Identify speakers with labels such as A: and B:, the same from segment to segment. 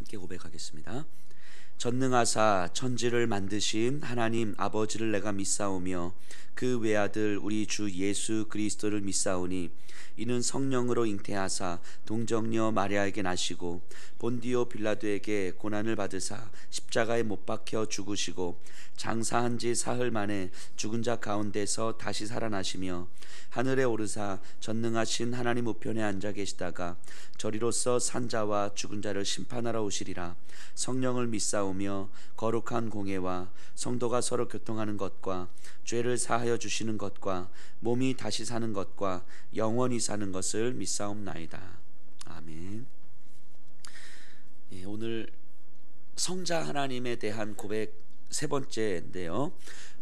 A: 함께 고백하겠습니다. 전능하사 천지를 만드신 하나님 아버지를 내가 믿사오며 그 외아들 우리 주 예수 그리스도를 믿사오니 이는 성령으로 잉태하사 동정녀 마리아에게 나시고 본디오 빌라도에게 고난을 받으사 십자가에 못 박혀 죽으시고 장사한 지 사흘 만에 죽은 자 가운데서 다시 살아나시며 하늘에 오르사 전능하신 하나님 우편에 앉아 계시다가 저리로서 산 자와 죽은 자를 심판하러 오시리라. 성령을 믿사오며 거룩한 공예와 성도가 서로 교통하는 것과 죄를 사하여 주시는 것과 몸이 다시 사는 것과 영원히 사는 것을 믿사옵나이다. 아멘. 오늘 성자 하나님에 대한 고백 세 번째인데요,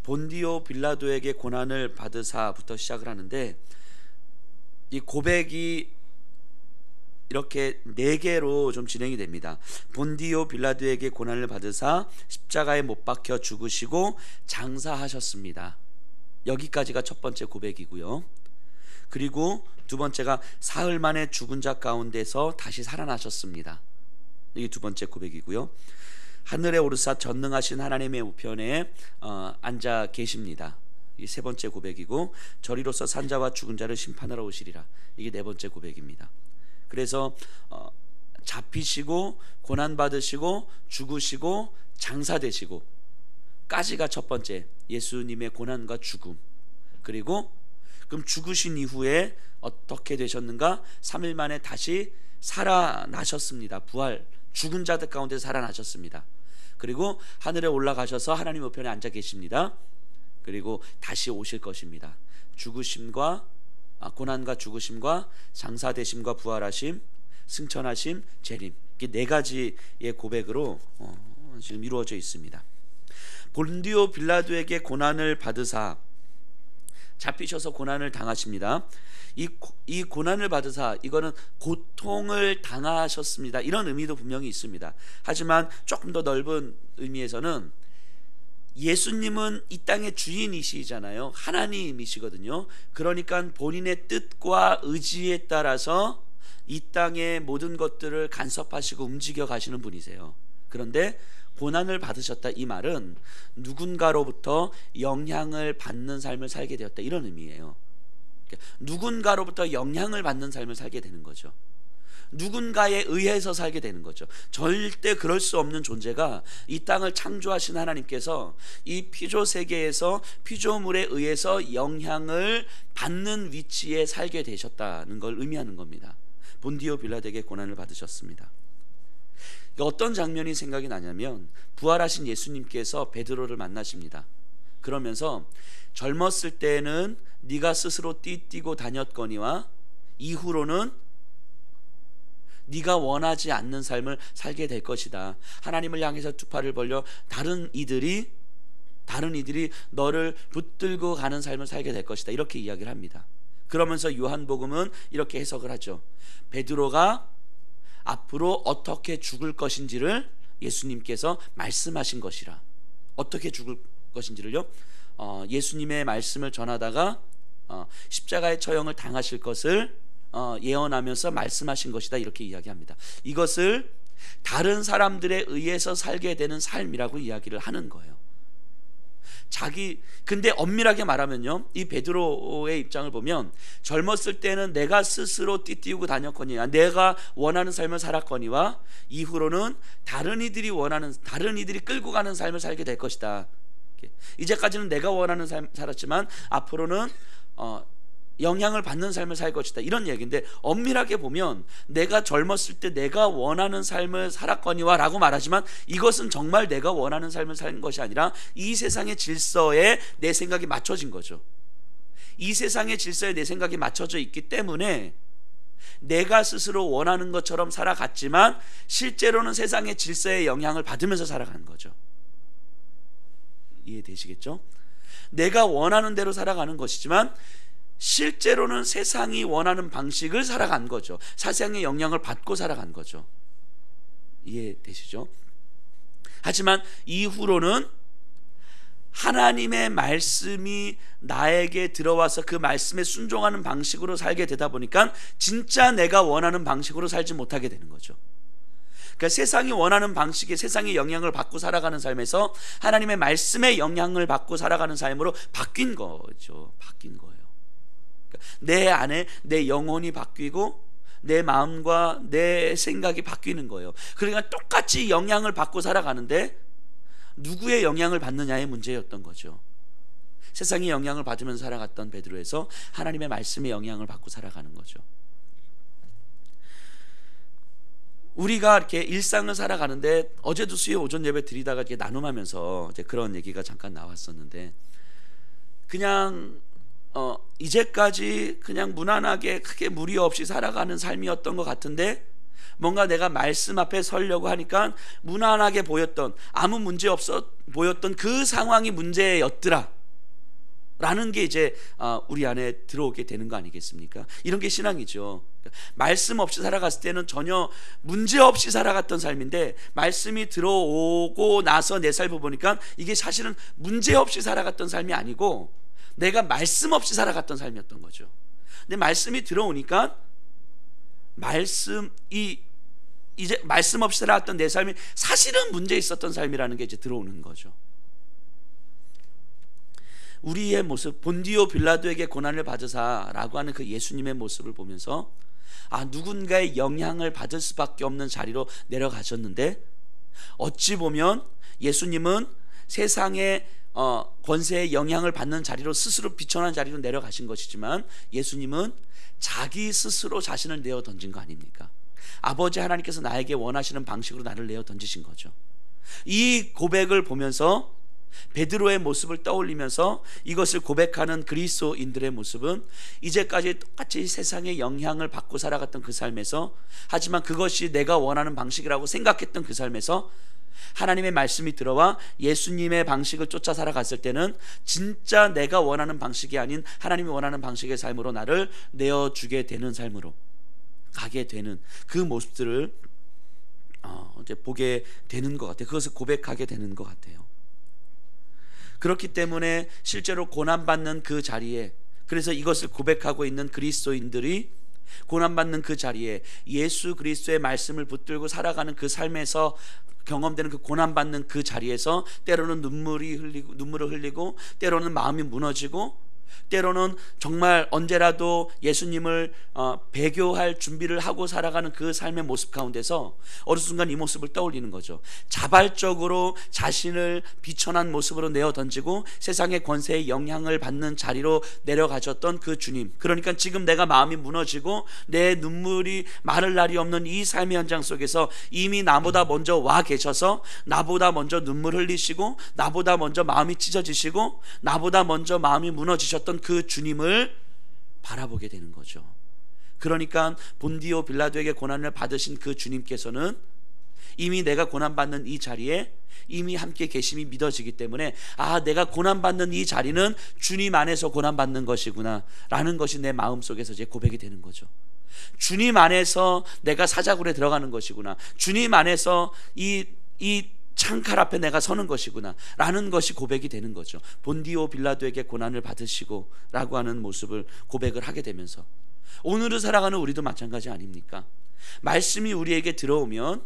A: 본디오 빌라도에게 고난을 받으사부터 시작을 하는데, 이 고백이 이렇게 네 개로 좀 진행이 됩니다. 본디오 빌라도에게 고난을 받으사 십자가에 못 박혀 죽으시고 장사하셨습니다. 여기까지가 첫 번째 고백이고요. 그리고 두 번째가 사흘 만에 죽은 자 가운데서 다시 살아나셨습니다. 이게 두 번째 고백이고요. 하늘에 오르사 전능하신 하나님의 우편에 앉아 계십니다. 이게 세 번째 고백이고, 저리로서 산 자와 죽은 자를 심판하러 오시리라. 이게 네 번째 고백입니다. 그래서 잡히시고 고난 받으시고 죽으시고 장사되시고 까지가 첫 번째 예수님의 고난과 죽음. 그리고 그럼 죽으신 이후에 어떻게 되셨는가? 3일 만에 다시 살아나셨습니다. 부활, 죽은 자들 가운데 살아나셨습니다. 그리고 하늘에 올라가셔서 하나님 우편에 앉아 계십니다. 그리고 다시 오실 것입니다. 죽으심과 고난과 죽으심과 장사되심과 부활하심, 승천하심, 재림, 이게 네 가지의 고백으로 지금 이루어져 있습니다. 본디오 빌라도에게 고난을 받으사, 잡히셔서 고난을 당하십니다. 이 고난을 받으사, 이거는 고통을 당하셨습니다, 이런 의미도 분명히 있습니다. 하지만 조금 더 넓은 의미에서는 예수님은 이 땅의 주인이시잖아요. 하나님이시거든요. 그러니까 본인의 뜻과 의지에 따라서 이 땅의 모든 것들을 간섭하시고 움직여 가시는 분이세요. 그런데 고난을 받으셨다, 이 말은 누군가로부터 영향을 받는 삶을 살게 되었다, 이런 의미예요. 누군가로부터 영향을 받는 삶을 살게 되는 거죠. 누군가에 의해서 살게 되는 거죠. 절대 그럴 수 없는 존재가 이 땅을 창조하신 하나님께서 이 피조 세계에서 피조물에 의해서 영향을 받는 위치에 살게 되셨다는 걸 의미하는 겁니다. 본디오 빌라도에게 고난을 받으셨습니다. 어떤 장면이 생각이 나냐면, 부활하신 예수님께서 베드로를 만나십니다. 그러면서 젊었을 때는 네가 스스로 띠뛰고 다녔거니와 이후로는 네가 원하지 않는 삶을 살게 될 것이다. 하나님을 향해서 두 팔을 벌려 다른 이들이 너를 붙들고 가는 삶을 살게 될 것이다, 이렇게 이야기를 합니다. 그러면서 요한복음은 이렇게 해석을 하죠. 베드로가 앞으로 어떻게 죽을 것인지를 예수님께서 말씀하신 것이라. 어떻게 죽을 것인지를요, 예수님의 말씀을 전하다가 십자가의 처형을 당하실 것을 예언하면서 말씀하신 것이다, 이렇게 이야기합니다. 이것을 다른 사람들에 의해서 살게 되는 삶이라고 이야기를 하는 거예요. 근데 엄밀하게 말하면요, 이 베드로의 입장을 보면 젊었을 때는 내가 스스로 띠띠우고 다녔거니와 내가 원하는 삶을 살았거니와 이후로는 다른 이들이 끌고 가는 삶을 살게 될 것이다. 이제까지는 내가 원하는 삶 살았지만 앞으로는 영향을 받는 삶을 살 것이다, 이런 얘기인데, 엄밀하게 보면 내가 젊었을 때 내가 원하는 삶을 살았거니와 라고 말하지만 이것은 정말 내가 원하는 삶을 산 것이 아니라 이 세상의 질서에 내 생각이 맞춰진 거죠. 이 세상의 질서에 내 생각이 맞춰져 있기 때문에 내가 스스로 원하는 것처럼 살아갔지만 실제로는 세상의 질서에 영향을 받으면서 살아가는 거죠. 이해되시겠죠? 내가 원하는 대로 살아가는 것이지만 실제로는 세상이 원하는 방식을 살아간 거죠. 세상의 영향을 받고 살아간 거죠. 이해되시죠? 하지만 이후로는 하나님의 말씀이 나에게 들어와서 그 말씀에 순종하는 방식으로 살게 되다 보니까 진짜 내가 원하는 방식으로 살지 못하게 되는 거죠. 그러니까 세상이 원하는 방식의 세상의 영향을 받고 살아가는 삶에서 하나님의 말씀의 영향을 받고 살아가는 삶으로 바뀐 거죠. 바뀐 거예요. 그러니까 내 안에 내 영혼이 바뀌고 내 마음과 내 생각이 바뀌는 거예요. 그러니까 똑같이 영향을 받고 살아가는데 누구의 영향을 받느냐의 문제였던 거죠. 세상의 영향을 받으면서 살아갔던 베드로에서 하나님의 말씀의 영향을 받고 살아가는 거죠. 우리가 이렇게 일상을 살아가는데 어제도 수요 오전 예배 드리다가 이렇게 나눔하면서 이제 그런 얘기가 잠깐 나왔었는데, 그냥 이제까지 그냥 무난하게 크게 무리 없이 살아가는 삶이었던 것 같은데, 뭔가 내가 말씀 앞에 서려고 하니까 무난하게 보였던, 아무 문제 없어 보였던 그 상황이 문제였더라 라는 게 이제 우리 안에 들어오게 되는 거 아니겠습니까? 이런 게 신앙이죠. 말씀 없이 살아갔을 때는 전혀 문제 없이 살아갔던 삶인데, 말씀이 들어오고 나서 내 삶을 보니까 이게 사실은 문제 없이 살아갔던 삶이 아니고 내가 말씀 없이 살아갔던 삶이었던 거죠. 근데 말씀이 들어오니까 이제 말씀 없이 살아갔던 내 삶이 사실은 문제 있었던 삶이라는 게 이제 들어오는 거죠. 우리의 모습, 본디오 빌라도에게 고난을 받으사라고 하는 그 예수님의 모습을 보면서 누군가의 영향을 받을 수밖에 없는 자리로 내려가셨는데, 어찌 보면 예수님은 세상의 권세의 영향을 받는 자리로 스스로 비천한 자리로 내려가신 것이지만, 예수님은 자기 스스로 자신을 내어 던진 거 아닙니까? 아버지 하나님께서 나에게 원하시는 방식으로 나를 내어 던지신 거죠. 이 고백을 보면서 베드로의 모습을 떠올리면서 이것을 고백하는 그리스도인들의 모습은 이제까지 똑같이 세상의 영향을 받고 살아갔던 그 삶에서, 하지만 그것이 내가 원하는 방식이라고 생각했던 그 삶에서 하나님의 말씀이 들어와 예수님의 방식을 쫓아 살아갔을 때는 진짜 내가 원하는 방식이 아닌 하나님이 원하는 방식의 삶으로 나를 내어주게 되는 삶으로 가게 되는 그 모습들을 이제 보게 되는 것 같아요. 그것을 고백하게 되는 것 같아요. 그렇기 때문에 실제로 고난받는 그 자리에, 그래서 이것을 고백하고 있는 그리스도인들이 고난받는 그 자리에 예수 그리스도의 말씀을 붙들고 살아가는 그 삶에서 경험되는 그 고난받는 그 자리에서 때로는 눈물을 흘리고 때로는 마음이 무너지고 때로는 정말 언제라도 예수님을 배교할 준비를 하고 살아가는 그 삶의 모습 가운데서 어느 순간 이 모습을 떠올리는 거죠. 자발적으로 자신을 비천한 모습으로 내어 던지고 세상의 권세의 영향을 받는 자리로 내려가셨던 그 주님, 그러니까 지금 내가 마음이 무너지고 내 눈물이 마를 날이 없는 이 삶의 현장 속에서 이미 나보다 먼저 와 계셔서 나보다 먼저 눈물 흘리시고 나보다 먼저 마음이 찢어지시고 나보다 먼저 마음이 무너지셨던 그 주님을 바라보게 되는 거죠. 그러니까 본디오 빌라도에게 고난을 받으신 그 주님께서는 이미 내가 고난받는 이 자리에 이미 함께 계심이 믿어지기 때문에 내가 고난받는 이 자리는 주님 안에서 고난받는 것이구나 라는 것이 내 마음속에서 이제 고백이 되는 거죠. 주님 안에서 내가 사자굴에 들어가는 것이구나, 주님 안에서 이 창칼 앞에 내가 서는 것이구나 라는 것이 고백이 되는 거죠. 본디오 빌라도에게 고난을 받으시고 라고 하는 모습을 고백을 하게 되면서 오늘을 살아가는 우리도 마찬가지 아닙니까? 말씀이 우리에게 들어오면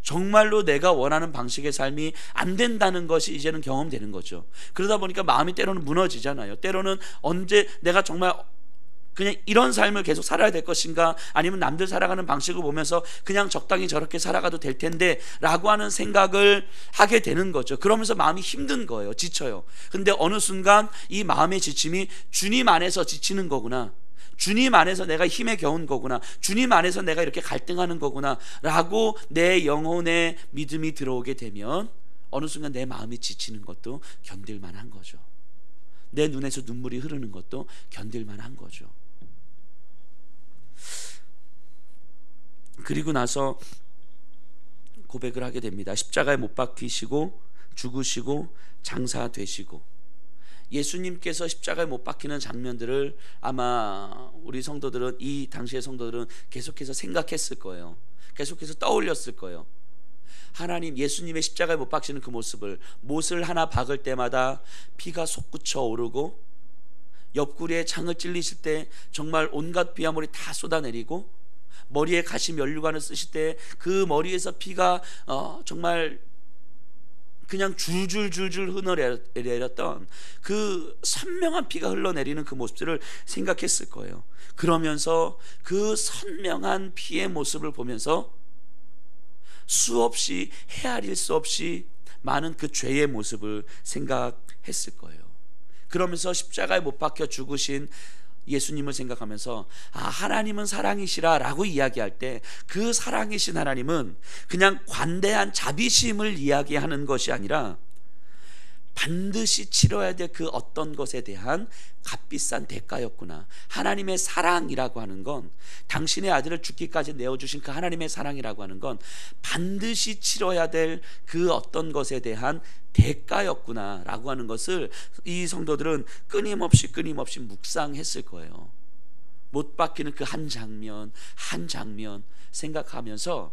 A: 정말로 내가 원하는 방식의 삶이 안 된다는 것이 이제는 경험되는 거죠. 그러다 보니까 마음이 때로는 무너지잖아요. 때로는 언제 내가 정말 그냥 이런 삶을 계속 살아야 될 것인가, 아니면 남들 살아가는 방식을 보면서 그냥 적당히 저렇게 살아가도 될 텐데 라고 하는 생각을 하게 되는 거죠. 그러면서 마음이 힘든 거예요. 지쳐요. 근데 어느 순간 이 마음의 지침이 주님 안에서 지치는 거구나, 주님 안에서 내가 힘에 겨운 거구나, 주님 안에서 내가 이렇게 갈등하는 거구나 라고 내 영혼의 믿음이 들어오게 되면 어느 순간 내 마음이 지치는 것도 견딜 만한 거죠. 내 눈에서 눈물이 흐르는 것도 견딜 만한 거죠. 그리고 나서 고백을 하게 됩니다. 십자가에 못 박히시고 죽으시고 장사되시고. 예수님께서 십자가에 못 박히는 장면들을 아마 우리 성도들은, 이 당시의 성도들은 계속해서 생각했을 거예요. 계속해서 떠올렸을 거예요. 하나님, 예수님의 십자가에 못 박히는 그 모습을, 못을 하나 박을 때마다 피가 솟구쳐 오르고 옆구리에 창을 찔리실 때 정말 온갖 비아물이 다 쏟아내리고 머리에 가시 면류관을 쓰실 때 그 머리에서 피가 정말 그냥 줄줄줄줄 흘러내렸던 그 선명한 피가 흘러내리는 그 모습들을 생각했을 거예요. 그러면서 그 선명한 피의 모습을 보면서 수없이 헤아릴 수 없이 많은 그 죄의 모습을 생각했을 거예요. 그러면서 십자가에 못 박혀 죽으신 예수님을 생각하면서 하나님은 사랑이시라 라고 이야기할 때 그 사랑이신 하나님은 그냥 관대한 자비심을 이야기하는 것이 아니라 반드시 치러야 될 그 어떤 것에 대한 값비싼 대가였구나. 하나님의 사랑이라고 하는 건, 당신의 아들을 죽기까지 내어주신 그 하나님의 사랑이라고 하는 건 반드시 치러야 될 그 어떤 것에 대한 대가였구나 라고 하는 것을 이 성도들은 끊임없이 묵상했을 거예요. 못 박히는 그 한 장면 한 장면 생각하면서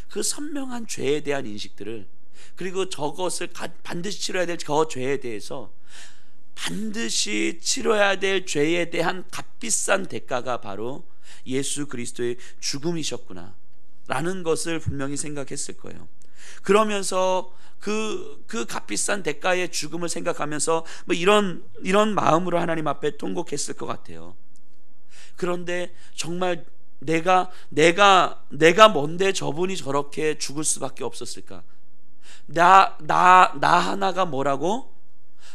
A: 그 선명한 죄에 대한 인식들을, 그리고 저것을 반드시 치러야 될 저 죄에 대해서 반드시 치러야 될 죄에 대한 값비싼 대가가 바로 예수 그리스도의 죽음이셨구나 라는 것을 분명히 생각했을 거예요. 그러면서 그 값비싼 대가의 죽음을 생각하면서 뭐 이런 마음으로 하나님 앞에 통곡했을 것 같아요. 그런데 정말 내가 뭔데 저분이 저렇게 죽을 수밖에 없었을까? 나 하나가 뭐라고?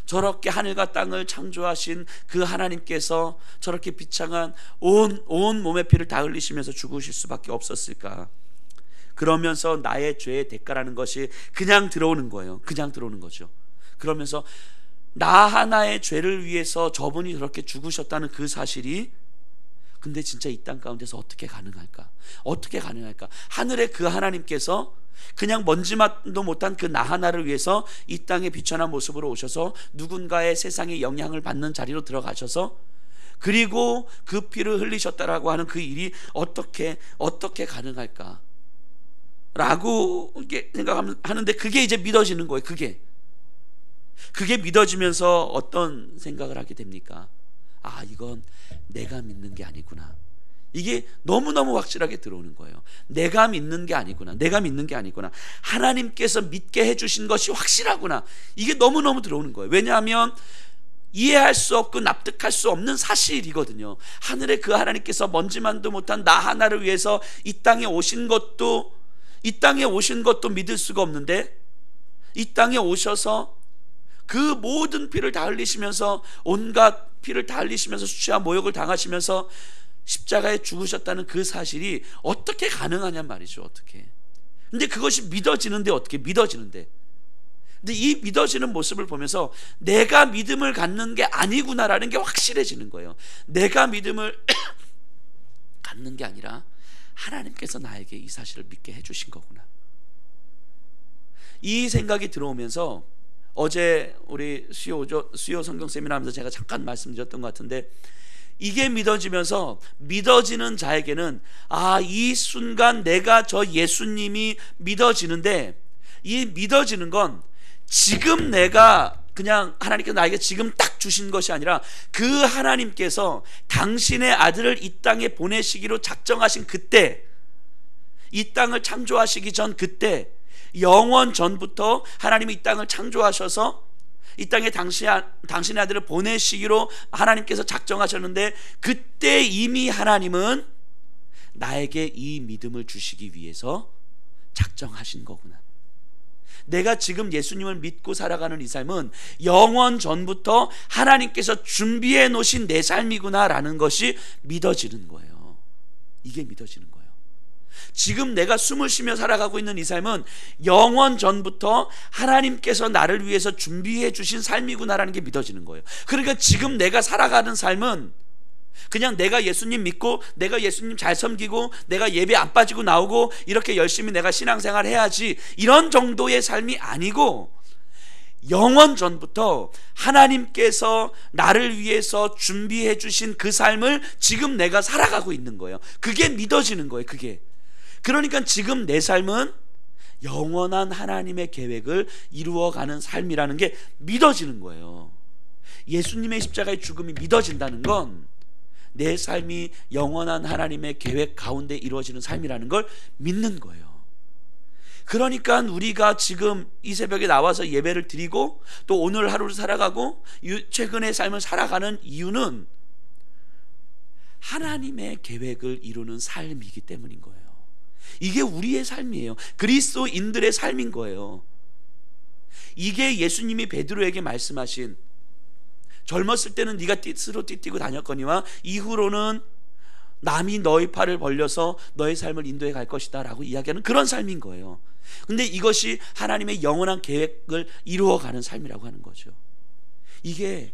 A: 저렇게 하늘과 땅을 창조하신 그 하나님께서 저렇게 비창한 온 몸의 피를 다 흘리시면서 죽으실 수밖에 없었을까? 그러면서 나의 죄의 대가라는 것이 그냥 들어오는 거예요. 그냥 들어오는 거죠. 그러면서 나 하나의 죄를 위해서 저분이 저렇게 죽으셨다는 그 사실이, 근데 진짜 이 땅 가운데서 어떻게 가능할까? 어떻게 가능할까? 하늘의 그 하나님께서 그냥 먼지맛도 못한 그 나 하나를 위해서 이 땅에 비천한 모습으로 오셔서 누군가의 세상의 영향을 받는 자리로 들어가셔서, 그리고 그 피를 흘리셨다라고 하는 그 일이 어떻게 가능할까? 라고 생각하는데 그게 이제 믿어지는 거예요. 그게 믿어지면서 어떤 생각을 하게 됩니까? 이건 내가 믿는 게 아니구나. 이게 너무너무 확실하게 들어오는 거예요. 내가 믿는 게 아니구나. 하나님께서 믿게 해주신 것이 확실하구나. 이게 너무너무 들어오는 거예요. 왜냐하면 이해할 수 없고 납득할 수 없는 사실이거든요. 하늘의 그 하나님께서 먼지만도 못한 나 하나를 위해서 이 땅에 오신 것도 믿을 수가 없는데, 이 땅에 오셔서 그 모든 피를 다 흘리시면서, 온갖 피를 다 흘리시면서 수치와 모욕을 당하시면서 십자가에 죽으셨다는 그 사실이 어떻게 가능하냔 말이죠. 어떻게? 근데 그것이 믿어지는데, 어떻게 믿어지는데? 근데 이 믿어지는 모습을 보면서 내가 믿음을 갖는 게 아니구나라는 게 확실해지는 거예요. 내가 믿음을 갖는 게 아니라 하나님께서 나에게 이 사실을 믿게 해주신 거구나. 이 생각이 들어오면서 어제 우리 수요 성경 세미나 하면서 제가 잠깐 말씀드렸던 것 같은데, 이게 믿어지면서 믿어지는 자에게는 이 순간 내가 저 예수님이 믿어지는데, 이 믿어지는 건 지금 내가 그냥 하나님께서 나에게 지금 딱 주신 것이 아니라 그 하나님께서 당신의 아들을 이 땅에 보내시기로 작정하신 그때, 이 땅을 창조하시기 전 그때, 영원 전부터 하나님이 이 땅을 창조하셔서 이 땅에 당신의 아들을 보내시기로 하나님께서 작정하셨는데, 그때 이미 하나님은 나에게 이 믿음을 주시기 위해서 작정하신 거구나. 내가 지금 예수님을 믿고 살아가는 이 삶은 영원 전부터 하나님께서 준비해 놓으신 내 삶이구나 라는 것이 믿어지는 거예요. 이게 믿어지는 거예요. 지금 내가 숨을 쉬며 살아가고 있는 이 삶은 영원 전부터 하나님께서 나를 위해서 준비해 주신 삶이구나라는 게 믿어지는 거예요. 그러니까 지금 내가 살아가는 삶은 그냥 내가 예수님 믿고 내가 예수님 잘 섬기고 내가 예배 안 빠지고 나오고 이렇게 열심히 내가 신앙생활 해야지, 이런 정도의 삶이 아니고 영원 전부터 하나님께서 나를 위해서 준비해 주신 그 삶을 지금 내가 살아가고 있는 거예요. 그게 믿어지는 거예요. 그게. 그러니까 지금 내 삶은 영원한 하나님의 계획을 이루어가는 삶이라는 게 믿어지는 거예요. 예수님의 십자가의 죽음이 믿어진다는 건 내 삶이 영원한 하나님의 계획 가운데 이루어지는 삶이라는 걸 믿는 거예요. 그러니까 우리가 지금 이 새벽에 나와서 예배를 드리고 또 오늘 하루를 살아가고 최근의 삶을 살아가는 이유는 하나님의 계획을 이루는 삶이기 때문인 거예요. 이게 우리의 삶이에요. 그리스도인들의 삶인 거예요. 이게 예수님이 베드로에게 말씀하신, 젊었을 때는 네가 스스로 띠뛰고 다녔거니와 이후로는 남이 너의 팔을 벌려서 너의 삶을 인도해 갈 것이다 라고 이야기하는 그런 삶인 거예요. 근데 이것이 하나님의 영원한 계획을 이루어가는 삶이라고 하는 거죠. 이게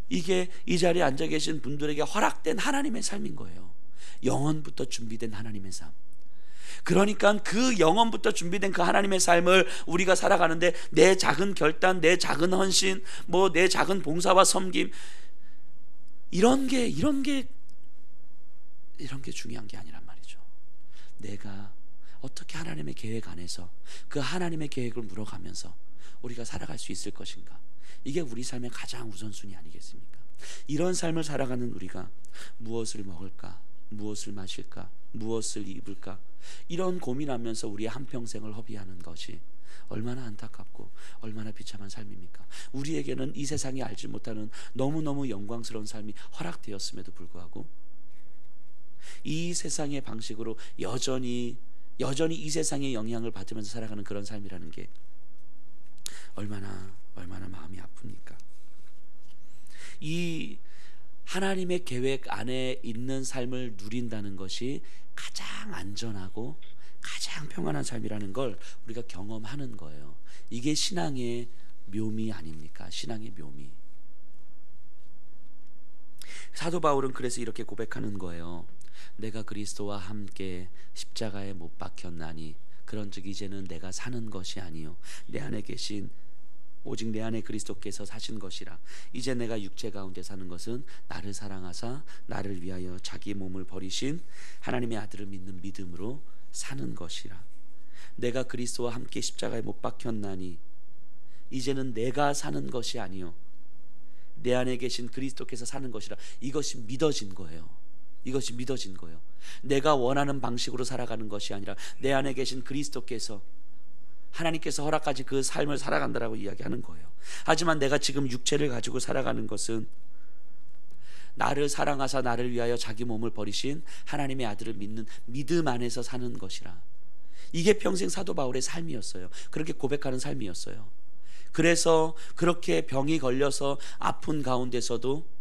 A: 이 자리에 앉아 계신 분들에게 허락된 하나님의 삶인 거예요. 영원부터 준비된 하나님의 삶. 그러니까 그 영원부터 준비된 그 하나님의 삶을 우리가 살아가는데 내 작은 결단, 내 작은 헌신, 내 작은 봉사와 섬김, 이런 게 중요한 게 아니란 말이죠. 내가 어떻게 하나님의 계획 안에서 그 하나님의 계획을 물어가면서 우리가 살아갈 수 있을 것인가, 이게 우리 삶의 가장 우선순위 아니겠습니까? 이런 삶을 살아가는 우리가 무엇을 먹을까, 무엇을 마실까, 무엇을 입을까, 이런 고민하면서 우리의 한평생을 허비하는 것이 얼마나 안타깝고 얼마나 비참한 삶입니까? 우리에게는 이 세상이 알지 못하는 너무너무 영광스러운 삶이 허락되었음에도 불구하고 이 세상의 방식으로 여전히 이 세상의 영향을 받으면서 살아가는 그런 삶이라는 게 얼마나 마음이 아픕니까? 이 하나님의 계획 안에 있는 삶을 누린다는 것이 가장 안전하고 가장 평안한 삶이라는 걸 우리가 경험하는 거예요. 이게 신앙의 묘미 아닙니까? 신앙의 묘미. 사도 바울은 그래서 이렇게 고백하는 거예요. 내가 그리스도와 함께 십자가에 못 박혔나니 그런즉 이제는 내가 사는 것이 아니요 내 안에 계신 오직 내 안에 그리스도께서 사신 것이라. 이제 내가 육체 가운데 사는 것은 나를 사랑하사 나를 위하여 자기 몸을 버리신 하나님의 아들을 믿는 믿음으로 사는 것이라. 내가 그리스도와 함께 십자가에 못 박혔나니 이제는 내가 사는 것이 아니요 내 안에 계신 그리스도께서 사는 것이라. 이것이 믿어진 거예요. 이것이 믿어진 거예요. 내가 원하는 방식으로 살아가는 것이 아니라 내 안에 계신 그리스도께서, 하나님께서 허락하신 그 삶을 살아간다라고 이야기하는 거예요. 하지만 내가 지금 육체를 가지고 살아가는 것은 나를 사랑하사 나를 위하여 자기 몸을 버리신 하나님의 아들을 믿는 믿음 안에서 사는 것이라. 이게 평생 사도 바울의 삶이었어요. 그렇게 고백하는 삶이었어요. 그래서 그렇게 병이 걸려서 아픈 가운데서도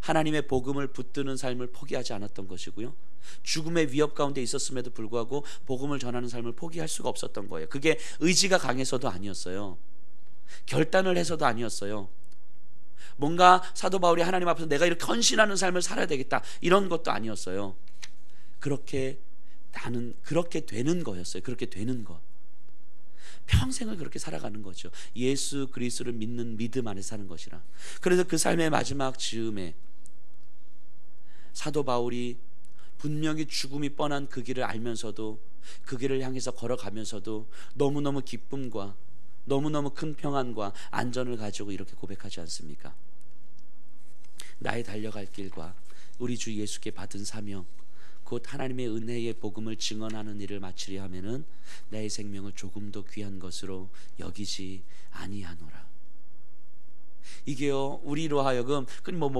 A: 하나님의 복음을 붙드는 삶을 포기하지 않았던 것이고요, 죽음의 위협 가운데 있었음에도 불구하고 복음을 전하는 삶을 포기할 수가 없었던 거예요. 그게 의지가 강해서도 아니었어요. 결단을 해서도 아니었어요. 뭔가 사도 바울이 하나님 앞에서 내가 이렇게 헌신하는 삶을 살아야 되겠다 이런 것도 아니었어요. 나는 그렇게 되는 거였어요. 그렇게 되는 것. 평생을 그렇게 살아가는 거죠. 예수 그리스도를 믿는 믿음 안에 사는 것이라. 그래서 그 삶의 마지막 즈음에 사도 바울이 분명히 죽음이 뻔한 그 길을 알면서도 그 길을 향해서 걸어가면서도 너무너무 기쁨과 너무너무 큰 평안과 안전을 가지고 이렇게 고백하지 않습니까? 나의 달려갈 길과 우리 주 예수께 받은 사명 곧 하나님의 은혜의 복음을 증언하는 일을 마치려 하면은 나의 생명을 조금도 귀한 것으로 여기지 아니하노라. 이게요, 우리로 하여금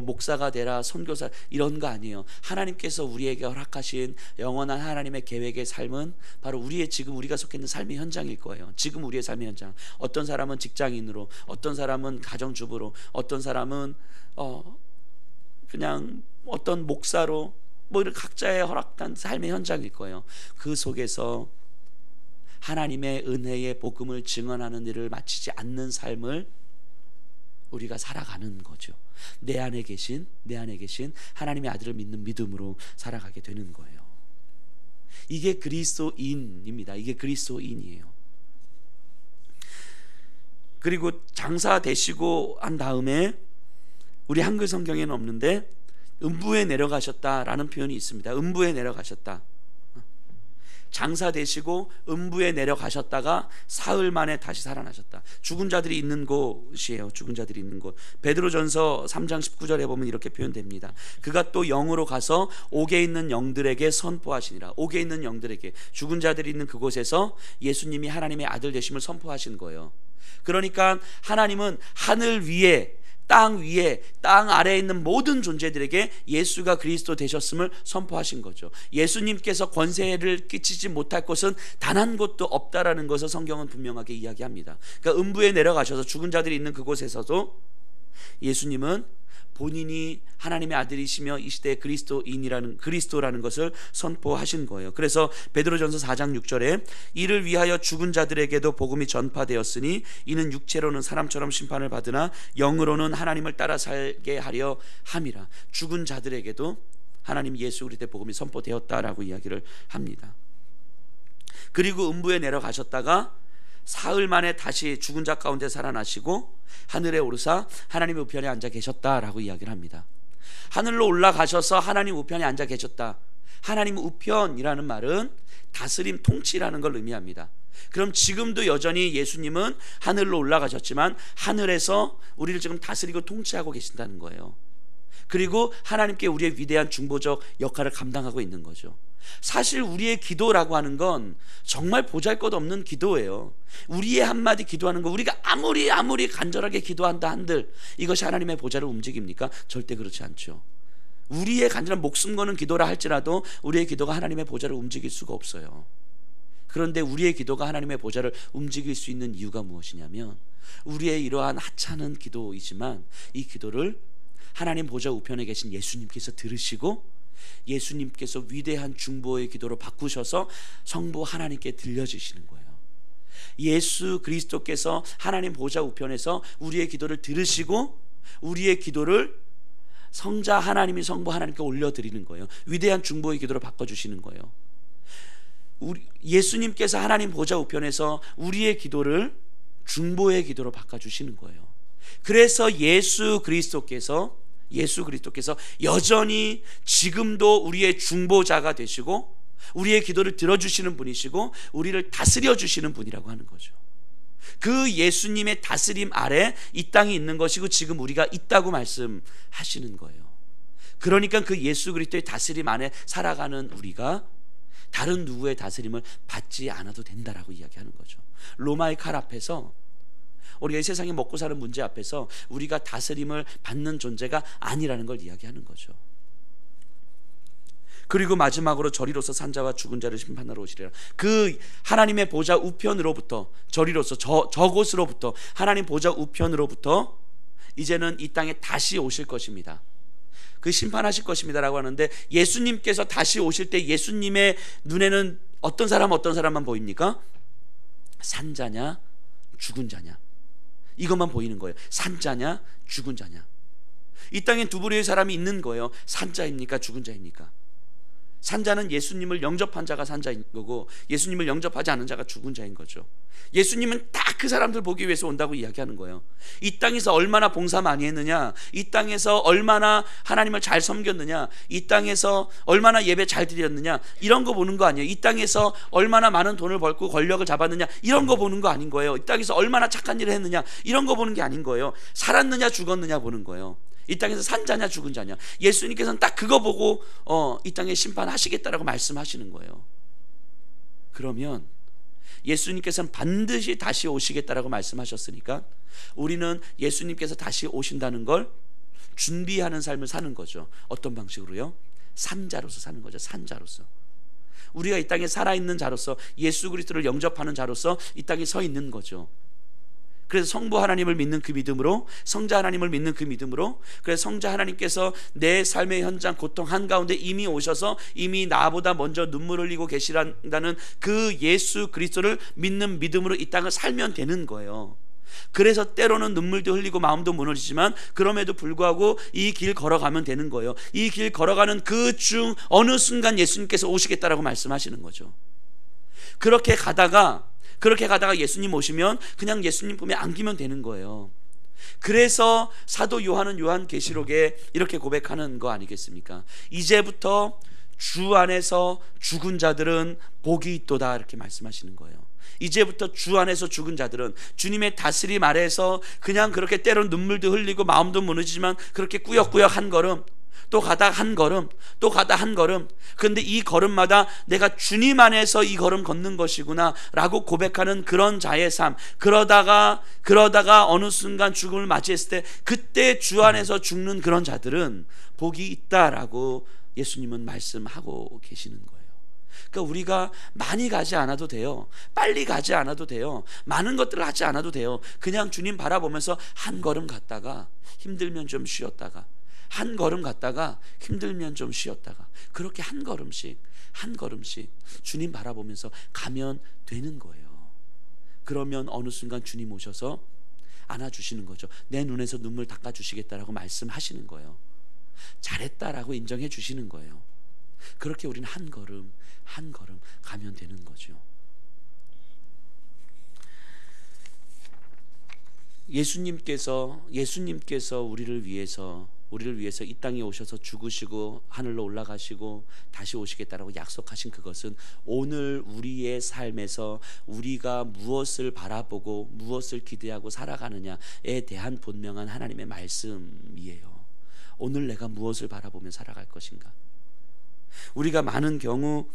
A: 목사가 되라, 선교사 이런 거 아니에요. 하나님께서 우리에게 허락하신 영원한 하나님의 계획의 삶은 바로 지금 우리가 속해 있는 삶의 현장일 거예요. 지금 우리의 삶의 현장. 어떤 사람은 직장인으로, 어떤 사람은 가정주부로, 어떤 사람은 그냥 어떤 목사로, 이런 각자의 허락한 삶의 현장일 거예요. 그 속에서 하나님의 은혜의 복음을 증언하는 일을 마치지 않는 삶을 우리가 살아가는 거죠. 내 안에 계신 하나님의 아들을 믿는 믿음으로 살아가게 되는 거예요. 이게 그리스도인입니다. 이게 그리스도인이에요. 그리고 장사 되시고 한 다음에 우리 한글 성경에는 없는데 음부에 내려가셨다라는 표현이 있습니다. 음부에 내려가셨다. 장사 되시고 음부에 내려가셨다가 사흘 만에 다시 살아나셨다. 죽은 자들이 있는 곳이에요. 죽은 자들이 있는 곳. 베드로전서 3장 19절에 보면 이렇게 표현됩니다. 그가 또 영으로 가서 옥에 있는 영들에게 선포하시니라. 옥에 있는 영들에게, 죽은 자들이 있는 그곳에서 예수님이 하나님의 아들 되심을 선포하신 거예요. 그러니까 하나님은 하늘 위에, 땅 위에, 땅 아래에 있는 모든 존재들에게 예수가 그리스도 되셨음을 선포하신 거죠. 예수님께서 권세를 끼치지 못할 곳은 단 한 곳도 없다라는 것을 성경은 분명하게 이야기합니다. 그러니까 음부에 내려가셔서 죽은 자들이 있는 그곳에서도 예수님은 본인이 하나님의 아들이시며 이 시대의 그리스도라는 것을 선포하신 거예요. 그래서 베드로전서 4장 6절에 이를 위하여 죽은 자들에게도 복음이 전파되었으니 이는 육체로는 사람처럼 심판을 받으나 영으로는 하나님을 따라 살게 하려 함이라. 죽은 자들에게도 하나님 예수 그리스도의 복음이 선포되었다라고 이야기를 합니다. 그리고 음부에 내려가셨다가 사흘 만에 다시 죽은 자 가운데 살아나시고 하늘에 오르사 하나님의 우편에 앉아 계셨다라고 이야기를 합니다. 하늘로 올라가셔서 하나님 우편에 앉아 계셨다. 하나님 우편이라는 말은 다스림, 통치라는 걸 의미합니다. 그럼 지금도 여전히 예수님은 하늘로 올라가셨지만 하늘에서 우리를 지금 다스리고 통치하고 계신다는 거예요. 그리고 하나님께 우리의 위대한 중보적 역할을 감당하고 있는 거죠. 사실 우리의 기도라고 하는 건 정말 보잘것없는 기도예요. 우리의 한마디 기도하는 거, 우리가 아무리 간절하게 기도한다 한들 이것이 하나님의 보좌를 움직입니까? 절대 그렇지 않죠. 우리의 간절한 목숨 거는 기도라 할지라도 우리의 기도가 하나님의 보좌를 움직일 수가 없어요. 그런데 우리의 기도가 하나님의 보좌를 움직일 수 있는 이유가 무엇이냐면 우리의 이러한 하찮은 기도이지만 이 기도를 하나님 보좌 우편에 계신 예수님께서 들으시고 예수님께서 위대한 중보의 기도로 바꾸셔서 성부 하나님께 들려주시는 거예요. 예수 그리스도께서 하나님 보좌 우편에서 우리의 기도를 들으시고 우리의 기도를 성자 하나님이 성부 하나님께 올려드리는 거예요. 위대한 중보의 기도로 바꿔주시는 거예요. 예수님께서 하나님 보좌 우편에서 우리의 기도를 중보의 기도로 바꿔주시는 거예요. 그래서 예수 그리스도께서 여전히 지금도 우리의 중보자가 되시고 우리의 기도를 들어주시는 분이시고 우리를 다스려 주시는 분이라고 하는 거죠. 그 예수님의 다스림 아래 이 땅이 있는 것이고 지금 우리가 있다고 말씀하시는 거예요. 그러니까 그 예수 그리스도의 다스림 안에 살아가는 우리가 다른 누구의 다스림을 받지 않아도 된다라고 이야기하는 거죠. 로마의 칼 앞에서, 우리가 이 세상에 먹고 사는 문제 앞에서 우리가 다스림을 받는 존재가 아니라는 걸 이야기하는 거죠. 그리고 마지막으로 저리로서 산자와 죽은 자를 심판하러 오시리라. 그 하나님의 보좌 우편으로부터, 저리로서 저곳으로부터, 하나님 보좌 우편으로부터 이제는 이 땅에 다시 오실 것입니다. 그 심판하실 것입니다라고 하는데 예수님께서 다시 오실 때 예수님의 눈에는 어떤 사람만 보입니까? 산자냐 죽은 자냐, 이것만 보이는 거예요. 산자냐 죽은 자냐. 이 땅에 두 부류의 사람이 있는 거예요. 산자입니까 죽은 자입니까? 산자는 예수님을 영접한 자가 산자인 거고 예수님을 영접하지 않은 자가 죽은 자인 거죠. 예수님은 딱 그 사람들 보기 위해서 온다고 이야기하는 거예요. 이 땅에서 얼마나 봉사 많이 했느냐, 이 땅에서 얼마나 하나님을 잘 섬겼느냐, 이 땅에서 얼마나 예배 잘 드렸느냐, 이런 거 보는 거 아니에요. 이 땅에서 얼마나 많은 돈을 벌고 권력을 잡았느냐, 이런 거 보는 거 아닌 거예요. 이 땅에서 얼마나 착한 일을 했느냐, 이런 거 보는 게 아닌 거예요. 살았느냐 죽었느냐 보는 거예요. 이 땅에서 산자냐 죽은 자냐. 예수님께서는 딱 그거 보고 이 땅에 심판하시겠다라고 말씀하시는 거예요. 그러면 예수님께서는 반드시 다시 오시겠다라고 말씀하셨으니까 우리는 예수님께서 다시 오신다는 걸 준비하는 삶을 사는 거죠. 어떤 방식으로요? 산자로서 사는 거죠. 산자로서. 우리가 이 땅에 살아있는 자로서, 예수 그리스도를 영접하는 자로서 이 땅에 서 있는 거죠. 그래서 성부 하나님을 믿는 그 믿음으로, 성자 하나님을 믿는 그 믿음으로, 그래서 성자 하나님께서 내 삶의 현장 고통 한가운데 이미 오셔서 이미 나보다 먼저 눈물 흘리고 계시란다는 그 예수 그리스도를 믿는 믿음으로 이 땅을 살면 되는 거예요. 그래서 때로는 눈물도 흘리고 마음도 무너지지만 그럼에도 불구하고 이 길 걸어가면 되는 거예요. 이 길 걸어가는 그 중 어느 순간 예수님께서 오시겠다라고 말씀하시는 거죠. 그렇게 가다가 예수님 오시면 그냥 예수님 품에 안기면 되는 거예요. 그래서 사도 요한은 요한계시록에 이렇게 고백하는 거 아니겠습니까? 이제부터 주 안에서 죽은 자들은 복이 있도다 이렇게 말씀하시는 거예요. 이제부터 주 안에서 죽은 자들은 주님의 다스림 아래에서 그냥 그렇게 때론 눈물도 흘리고 마음도 무너지지만 그렇게 꾸역꾸역 한 걸음, 또 가다 한 걸음, 또 가다 한 걸음, 그런데 이 걸음마다 내가 주님 안에서 이 걸음 걷는 것이구나 라고 고백하는 그런 자의 삶. 그러다가 어느 순간 죽음을 맞이했을 때 그때 주 안에서 죽는 그런 자들은 복이 있다라고 예수님은 말씀하고 계시는 거예요. 그러니까 우리가 많이 가지 않아도 돼요. 빨리 가지 않아도 돼요. 많은 것들을 하지 않아도 돼요. 그냥 주님 바라보면서 한 걸음 갔다가 힘들면 좀 쉬었다가, 한 걸음 갔다가 힘들면 좀 쉬었다가, 그렇게 한 걸음씩 주님 바라보면서 가면 되는 거예요. 그러면 어느 순간 주님 오셔서 안아주시는 거죠. 내 눈에서 눈물 닦아주시겠다라고 말씀하시는 거예요. 잘했다라고 인정해 주시는 거예요. 그렇게 우리는 한 걸음 가면 되는 거죠. 예수님께서 우리를 위해서 이 땅에 오셔서 죽으시고 하늘로 올라가시고 다시 오시겠다라고 약속하신 그것은 오늘 우리의 삶에서 우리가 무엇을 바라보고 무엇을 기대하고 살아가느냐에 대한 분명한 하나님의 말씀이에요. 오늘 내가 무엇을 바라보며 살아갈 것인가? 우리가 많은 경우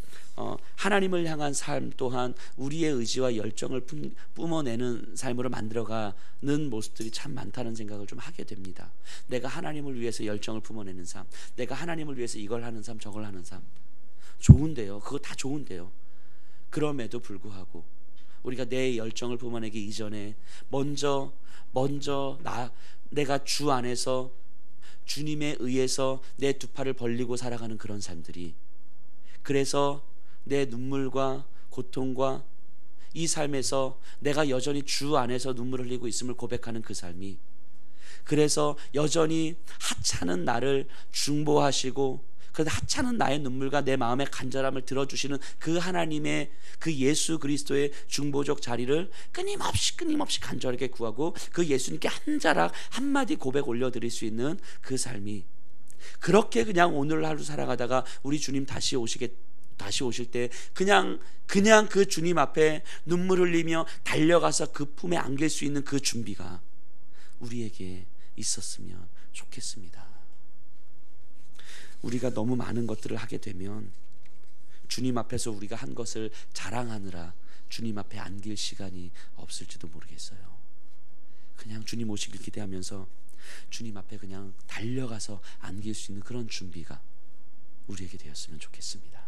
A: 하나님을 향한 삶 또한 우리의 의지와 열정을 뿜어내는 삶으로 만들어가는 모습들이 참 많다는 생각을 좀 하게 됩니다. 내가 하나님을 위해서 열정을 뿜어내는 삶, 내가 하나님을 위해서 이걸 하는 삶 저걸 하는 삶, 좋은데요. 그거 다 좋은데요. 그럼에도 불구하고 우리가 내 열정을 뿜어내기 이전에 먼저 내가 주 안에서 주님에 의해서 내 두 팔을 벌리고 살아가는 그런 삶들이, 그래서 내 눈물과 고통과 이 삶에서 내가 여전히 주 안에서 눈물 흘리고 있음을 고백하는 그 삶이, 그래서 여전히 하찮은 나를 중보하시고 그래서 하찮은 나의 눈물과 내 마음의 간절함을 들어주시는 그 하나님의 그 예수 그리스도의 중보적 자리를 끊임없이 간절하게 구하고 그 예수님께 한 자락 한마디 고백 올려드릴 수 있는 그 삶이, 그렇게 그냥 오늘 하루 살아가다가 우리 주님 다시 오실 때 그냥 그 주님 앞에 눈물 흘리며 달려가서 그 품에 안길 수 있는 그 준비가 우리에게 있었으면 좋겠습니다. 우리가 너무 많은 것들을 하게 되면 주님 앞에서 우리가 한 것을 자랑하느라 주님 앞에 안길 시간이 없을지도 모르겠어요. 그냥 주님 오시길 기대하면서 주님 앞에 그냥 달려가서 안길 수 있는 그런 준비가 우리에게 되었으면 좋겠습니다.